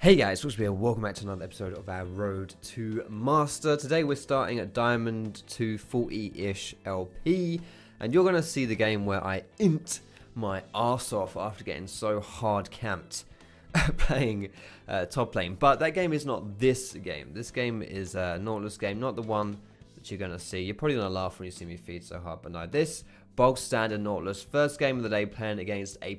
Hey guys, what's up? Welcome back to another episode of our Road to Master. Today we're starting at Diamond 240-ish LP, and you're going to see the game where I int my arse off after getting so hard camped playing top lane. But that game is not this game. This game is a Nautilus game, not the one that you're going to see. You're probably going to laugh when you see me feed so hard, but no, this bog standard Nautilus, first game of the day playing against a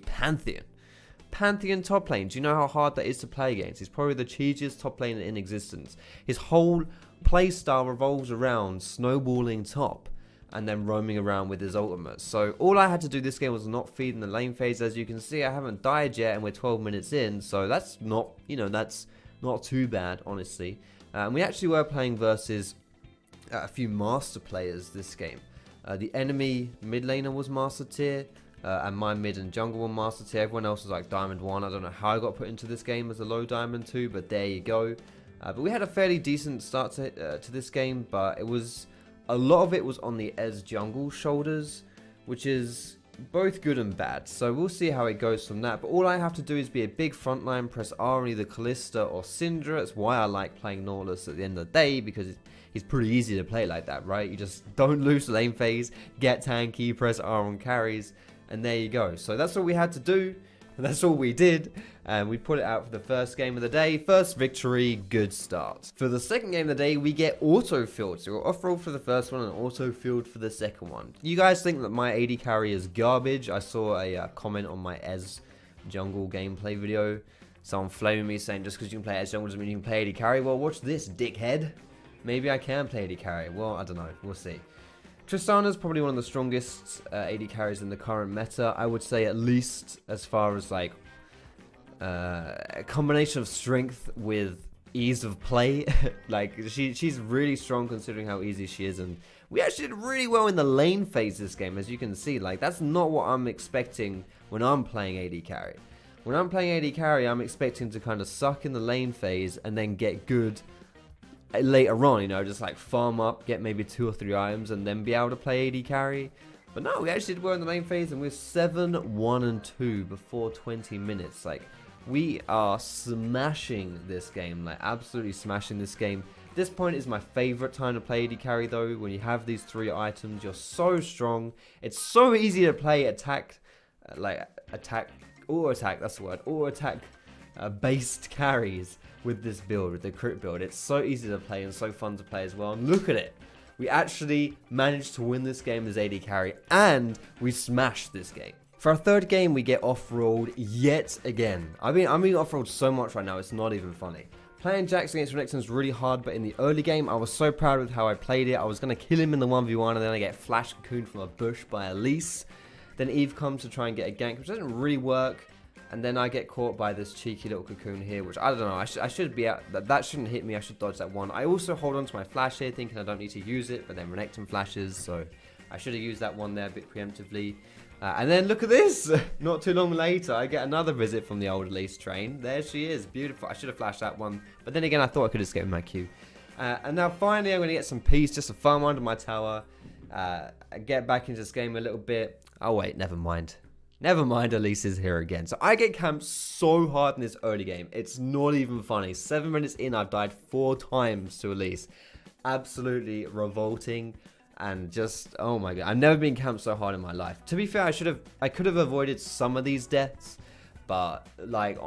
Pantheon top lane. Do you know how hard that is to play against? He's probably the cheesiest top laner in existence. His whole playstyle revolves around snowballing top and then roaming around with his ultimate. So all I had to do this game was not feed in the lane phase. As you can see, I haven't died yet and we're 12 minutes in. So that's not, that's not too bad, honestly. And we actually were playing versus a few master players this game. The enemy mid laner was master tier. And my mid and jungle were master tier. Everyone else was like diamond 1. I don't know how I got put into this game as a low diamond 2, but there you go. But we had a fairly decent start to this game, but it was a lot of it was on the Ez jungle shoulders, which is both good and bad. So we'll see how it goes from that. But all I have to do is be a big frontline, press R on either Callista or Syndra. That's why I like playing Nautilus at the end of the day, because he's pretty easy to play like that, right? You just don't lose the lane phase, get tanky, press R on carries. And there you go. So that's all we had to do. And that's all we did. And we put it out for the first game of the day. First victory, good start. For the second game of the day, we get auto-filled. So we're off-roll for the first one and auto-filled for the second one. You guys think that my AD carry is garbage? I saw a comment on my Ez jungle gameplay video. Someone flaming me saying just because you can play Ez jungle doesn't mean you can play AD carry. Well, watch this, dickhead. Maybe I can play AD carry. Well, I don't know. We'll see. Tristana is probably one of the strongest AD carries in the current meta. I would say, at least as far as like a combination of strength with ease of play. Like she's really strong considering how easy she is, and we actually did really well in the lane phase this game, as you can see. Like that's not what I'm expecting when I'm playing AD carry. When I'm playing AD carry, I'm expecting to kind of suck in the lane phase and then get good later on, just like farm up, get maybe 2 or 3 items and then be able to play AD carry. But no, we actually did well in the main phase, and we're 7-1-2 before 20 minutes. Like, we are smashing this game, like absolutely smashing this game. This point is my favorite time to play AD carry though. When you have these 3 items, you're so strong. It's so easy to play auto attack based carries with this build, with the crit build. It's so easy to play and so fun to play as well. And look at it. We actually managed to win this game as AD carry, and we smashed this game. For our third game, we get off-rolled yet again. I'm being off-rolled so much right now, it's not even funny. Playing Jax against Renekton is really hard, but in the early game, I was so proud with how I played it. I was going to kill him in the 1v1, and then I get flash cocooned from a bush by Elise. Then Eve comes to try and get a gank, which doesn't really work. And then I get caught by this cheeky little cocoon here, which I don't know. I should be out. That shouldn't hit me. I should dodge that one. I also hold on to my flash here, thinking I don't need to use it, but then Renekton flashes, so I should have used that one there a bit preemptively. And then look at this. Not too long later, I get another visit from the old Elise train. There she is, beautiful. I should have flashed that one, but then again, I thought I could escape with my Q. And now finally, I'm going to get some peace, just to farm under my tower, get back into this game a little bit. Oh wait, never mind. Never mind, Elise is here again. So I get camped so hard in this early game. It's not even funny. 7 minutes in, I've died 4 times to Elise. Absolutely revolting. And just, oh my god. I've never been camped so hard in my life. To be fair, I could have avoided some of these deaths. But, like,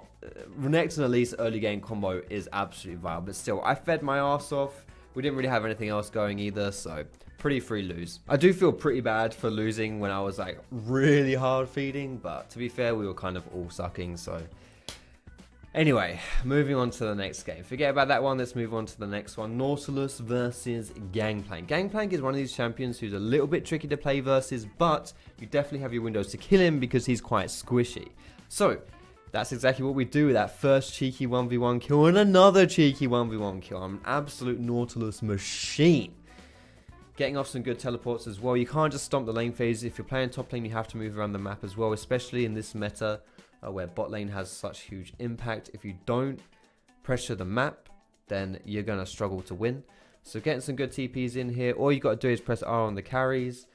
Renekton and Elise early game combo is absolutely vile. But still, I fed my ass off. We didn't really have anything else going either, so pretty free lose. I do feel pretty bad for losing when I was like really hard feeding, but to be fair, we were kind of all sucking, so. Anyway, moving on to the next game. Forget about that one, let's move on to the next one. Nautilus versus Gangplank. Gangplank is one of these champions who's a little bit tricky to play versus, but you definitely have your windows to kill him because he's quite squishy. So, that's exactly what we do with that first cheeky 1v1 kill and another cheeky 1v1 kill. I'm an absolute Nautilus machine. Getting off some good teleports as well. You can't just stomp the lane phase. If you're playing top lane, you have to move around the map as well, especially in this meta where bot lane has such huge impact. If you don't pressure the map, then you're going to struggle to win. So getting some good TPs in here. All you got to do is press R on the carries.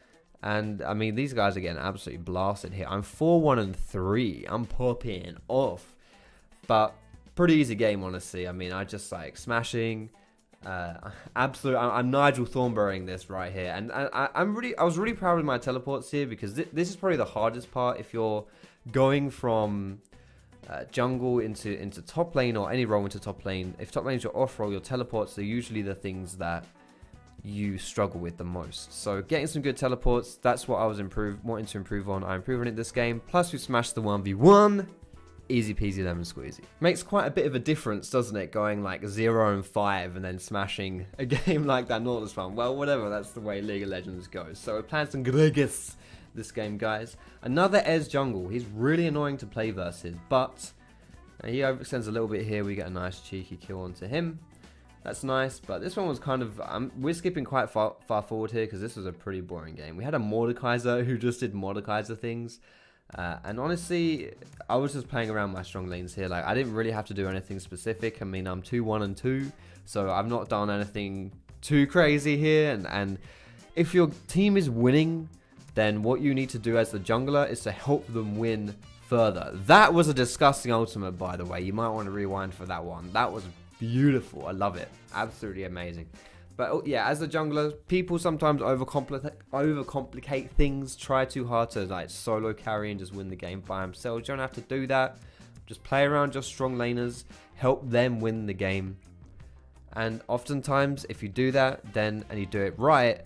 And, I mean, these guys are getting absolutely blasted here. I'm 4-1-3. I'm popping off. But pretty easy game, honestly. I mean, I just like smashing. I'm Nigel Thornberrying this right here, and I was really proud of my teleports here because this is probably the hardest part if you're going from jungle into top lane or any role into top lane. If top lane is your off role, your teleports are usually the things that you struggle with the most. So getting some good teleports, that's what I was wanting to improve on. I'm improving it this game. Plus we smashed the 1v1. Easy peasy lemon squeezy. Makes quite a bit of a difference, doesn't it? Going like 0-5 and then smashing a game like that Nautilus one. Well, whatever, that's the way League of Legends goes. So we're playing some Gragas this game, guys. Another Ez jungle. He's really annoying to play versus, but he overextends a little bit here. We get a nice cheeky kill onto him. That's nice, but this one was kind of... we're skipping quite far forward here because this was a pretty boring game. We had a Mordekaiser who just did Mordekaiser things. And honestly, I was just playing around my strong lanes here. Like, I didn't really have to do anything specific. I mean, I'm 2-1-2, so I've not done anything too crazy here. And if your team is winning, then what you need to do as the jungler is to help them win further. That was a disgusting ultimate, by the way. You might want to rewind for that one. That was beautiful. I love it. Absolutely amazing. But yeah, as a jungler, people sometimes overcomplicate things, try too hard to like solo carry and just win the game by themselves. You don't have to do that. Just play around your strong laners, help them win the game. And oftentimes, if you do that, and you do it right,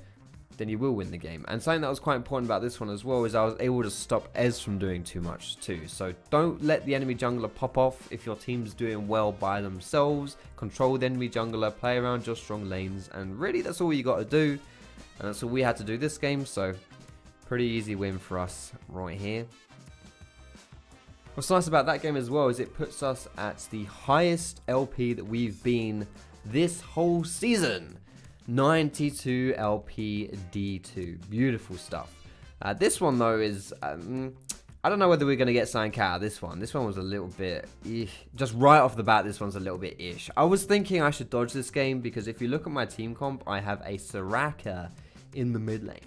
then you will win the game. And something that was quite important about this one as well is I was able to stop Ez from doing too much too. So don't let the enemy jungler pop off if your team's doing well by themselves. Control the enemy jungler, play around your strong lanes, and really that's all you got to do. And that's all we had to do this game, so pretty easy win for us right here. What's nice about that game as well is it puts us at the highest LP that we've been this whole season. 92 LP D2. Beautiful stuff. This one though is I don't know whether we're going to get something out of this one. This one was a little bit just right off the bat, this one's a little bit ish. I was thinking I should dodge this game because if you look at my team comp, I have a Soraka in the mid lane.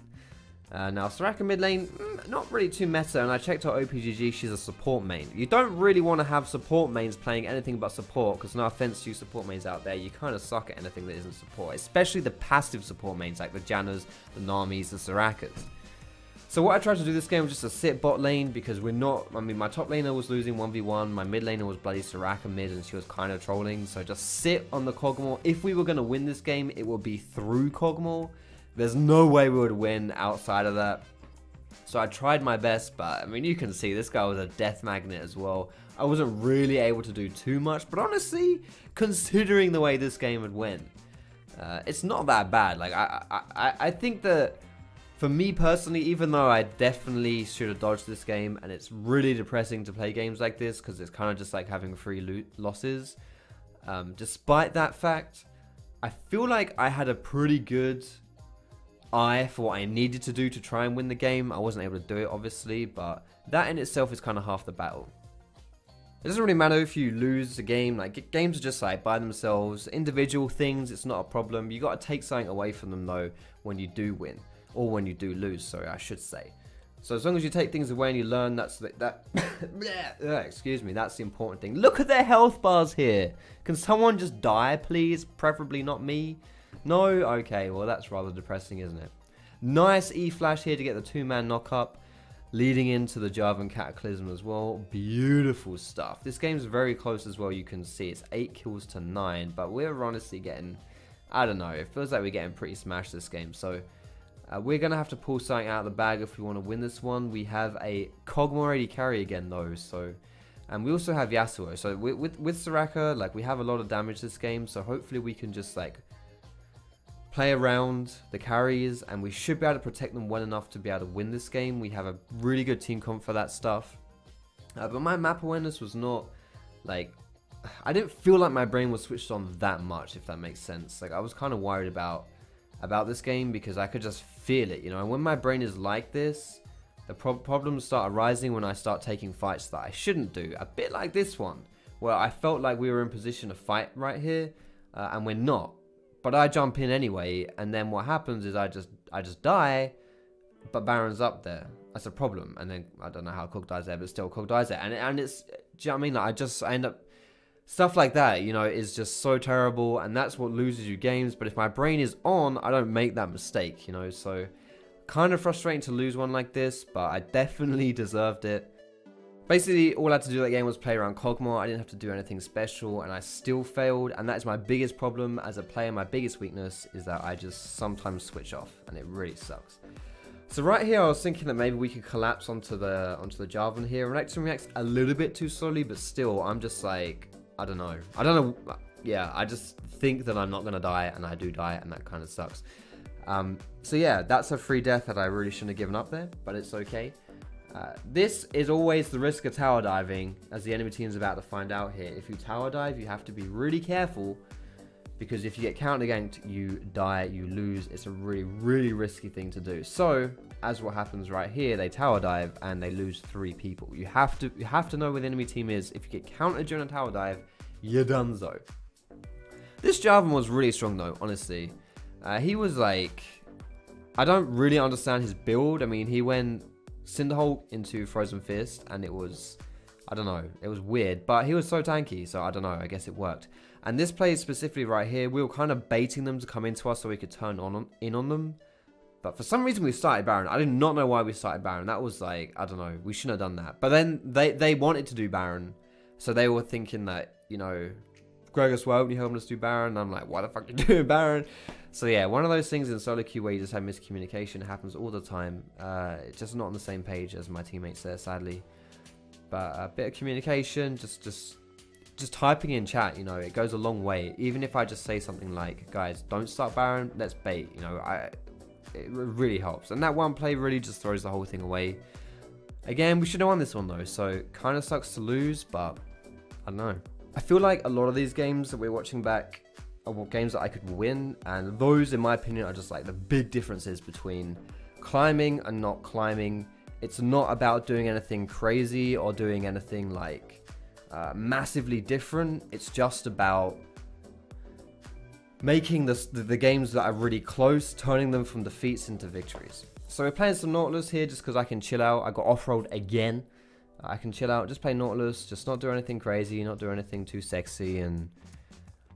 Now Soraka mid lane, not really too meta, and I checked her OPGG, she's a support main. You don't really want to have support mains playing anything but support, because no offense to you support mains out there, you kind of suck at anything that isn't support, especially the passive support mains like the Jannas, the Namis, the Sorakas. So what I tried to do this game was just to sit bot lane, because we're not, I mean my top laner was losing 1v1, my mid laner was bloody Soraka mid and she was kind of trolling, so just sit on the Kog'Maw. If we were going to win this game, it would be through Kog'Maw. There's no way we would win outside of that. So I tried my best, but I mean, you can see this guy was a death magnet as well. I wasn't really able to do too much, but honestly, considering the way this game would win, it's not that bad. Like, I think that for me personally, even though I definitely should have dodged this game, and it's really depressing to play games like this because it's kind of just like having free losses. Despite that fact, I feel like I had a pretty good eye for what I needed to do to try and win the game. I wasn't able to do it, obviously, but that in itself is kind of half the battle. It doesn't really matter if you lose the game. Like, games are just like by themselves, individual things. It's not a problem. You got to take something away from them though when you do win, or when you do lose. Sorry, I should say. So as long as you take things away and you learn, excuse me, that's the important thing. Look at their health bars here. Can someone just die, please? Preferably not me. No? Okay, well that's rather depressing, isn't it? Nice E-flash here to get the 2-man knock-up, leading into the Jarvan Cataclysm as well. Beautiful stuff. This game's very close as well, you can see. It's 8 kills to 9, but we're honestly getting, I don't know, it feels like we're getting pretty smashed this game. So we're going to have to pull something out of the bag if we want to win this one. We have a Kog'Maw AD carry again though, so... And we also have Yasuo. So with Soraka, like, we have a lot of damage this game, so hopefully we can just, like, play around the carries, and we should be able to protect them well enough to be able to win this game. We have a really good team comp for that stuff. But my map awareness was not, like, I didn't feel like my brain was switched on that much, if that makes sense. Like, I was kind of worried about this game because I could just feel it, you know. And when my brain is like this, the problems start arising when I start taking fights that I shouldn't do. A bit like this one, where I felt like we were in position to fight right here, and we're not. But I jump in anyway, and then what happens is I just die, but Baron's up there. That's a problem. And then I don't know how Cook dies there, but still Cook dies there. And it's, do you know what I mean? Like, I end up Stuff like that, you know, is just so terrible, and that's what loses you games. But if my brain is on, I don't make that mistake, you know, so kind of frustrating to lose one like this, but I definitely deserved it. Basically, all I had to do that game was play around Kog'Maw. I didn't have to do anything special, and I still failed, and that is my biggest problem as a player. My biggest weakness is that I just sometimes switch off, and it really sucks. So right here, I was thinking that maybe we could collapse onto the Jarvan here. Renekton reacts a little bit too slowly, but still, I'm just like, I don't know. Yeah, I just think that I'm not going to die, and I do die, and that kind of sucks. So yeah, that's a free death that I really shouldn't have given up there, but it's okay. This is always the risk of tower diving, as the enemy team is about to find out here. If you tower dive, you have to be really careful, because if you get counter-ganked, you die, you lose. It's a really, really risky thing to do. So, as what happens right here, they tower dive and they lose 3 people. You have to know where the enemy team is. If you get countered during a tower dive, you're donezo. This Jarvan was really strong though, honestly. He was like, I don't really understand his build. I mean, he went Cinderhulk into Frozen Fist, and it was, I don't know, it was weird, but he was so tanky, so I don't know, I guess it worked. And this play specifically right here, we were kind of baiting them to come into us so we could turn in on them, but for some reason we started Baron. I did not know why we started Baron. That was like, I don't know, we shouldn't have done that. But then they wanted to do Baron, so they were thinking that, you know, Gragas, why won't you help us do Baron? And I'm like, why the fuck are you doing Baron? So yeah, one of those things in solo queue where you just have miscommunication. It happens all the time. It's just not on the same page as my teammates there, sadly. But a bit of communication, just typing in chat, you know, it goes a long way. Even if I just say something like, guys, don't start Baron, let's bait, you know, it really helps. And that one play really just throws the whole thing away. Again, we should have won this one though, so kind of sucks to lose, but I don't know. I feel like a lot of these games that we're watching back are games that I could win, and those, in my opinion, are just like the big differences between climbing and not climbing. It's not about doing anything crazy or doing anything like massively different. It's just about making the games that are really close, turning them from defeats into victories. So we're playing some Nautilus here just because I can chill out. I got off-road again. I can chill out, just play Nautilus, just not do anything crazy, not do anything too sexy, and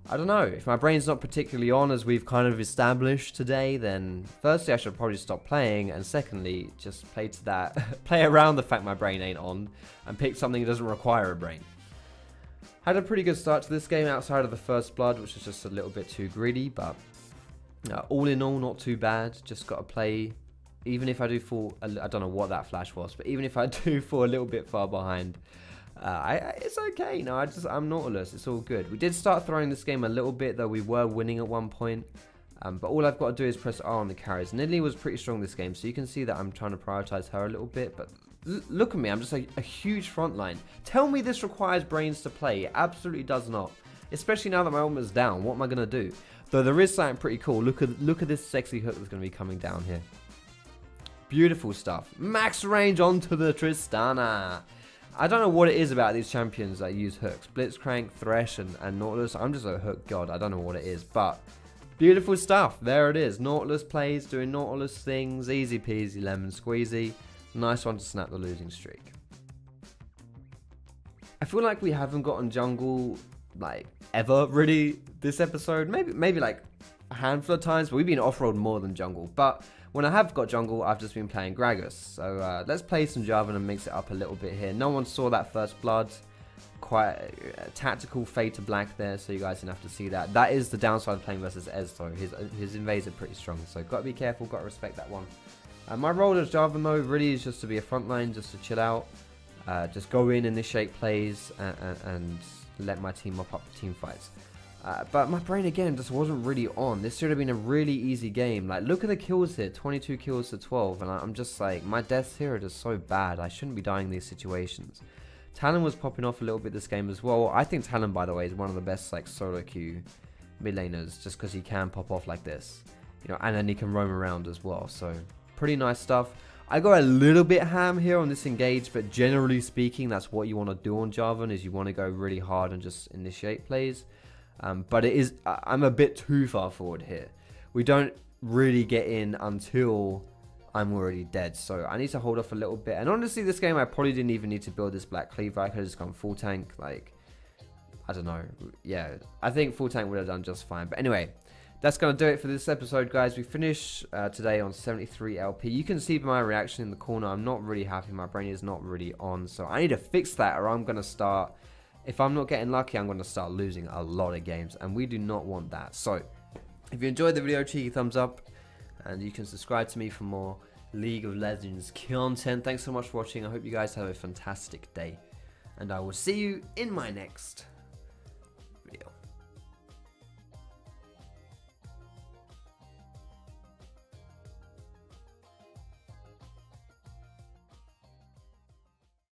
I don't know, if my brain's not particularly on, as we've kind of established today, then firstly I should probably stop playing, and secondly, just play to that, play around the fact my brain ain't on, and pick something that doesn't require a brain. Had a pretty good start to this game outside of the first blood, which was just a little bit too greedy, but all in all, not too bad. Just got to play. Even if I do fall, I don't know what that flash was, but even if I do fall a little bit far behind, it's okay. You know, I'm Nautilus. It's all good. We did start throwing this game a little bit, though we were winning at one point. But all I've got to do is press R on the carries. Nidalee was pretty strong this game, so you can see that I'm trying to prioritize her a little bit. But look at me. I'm just like a huge front line. Tell me this requires brains to play. It absolutely does not. Especially now that my ultimate is down. What am I going to do? Though there is something pretty cool. Look at this sexy hook that's going to be coming down here. Beautiful stuff. Max range onto the Tristana. I don't know what it is about these champions that use hooks. Blitzcrank, Thresh, and Nautilus. I'm just a hook god. I don't know what it is, but beautiful stuff. There it is. Nautilus plays, doing Nautilus things. Easy peasy, lemon squeezy. Nice one to snap the losing streak. I feel like we haven't gotten jungle, like, ever, really, this episode. Maybe like a handful of times, but we've been off-road more than jungle. But when I have got jungle, I've just been playing Gragas. So let's play some Jarvan and mix it up a little bit here. No one saw that first blood. Quite a tactical fade to black there, so you guys didn't have to see that. That is the downside of playing versus Ez, though. His invades are pretty strong, so got to be careful, got to respect that one. My role as Jarvan, though, really is just to be a frontline, just to chill out. Just go in, initiate plays, and let my team mop up the team fights. But my brain, again, just wasn't really on. This should have been a really easy game. Like, look at the kills here. 22 kills to 12. And I'm just like, my deaths here are just so bad. I shouldn't be dying in these situations. Talon was popping off a little bit this game as well. I think Talon, by the way, is one of the best, like, solo queue mid laners. Just because he can pop off like this. You know, and then he can roam around as well. So, pretty nice stuff. I got a little bit ham here on this engage. But generally speaking, that's what you want to do on Jarvan. Is you want to go really hard and just initiate plays. But it is, I'm a bit too far forward here. We don't really get in until I'm already dead. So I need to hold off a little bit. And honestly, this game, I probably didn't even need to build this black cleaver. I could have just gone full tank. Like, I don't know. Yeah, I think full tank would have done just fine. But anyway, that's going to do it for this episode, guys. We finish today on 73 LP. You can see my reaction in the corner. I'm not really happy. My brain is not really on. So I need to fix that, or I'm going to start... If I'm not getting lucky, I'm going to start losing a lot of games. And we do not want that. So if you enjoyed the video, cheeky thumbs up. And you can subscribe to me for more League of Legends content. Thanks so much for watching. I hope you guys have a fantastic day. And I will see you in my next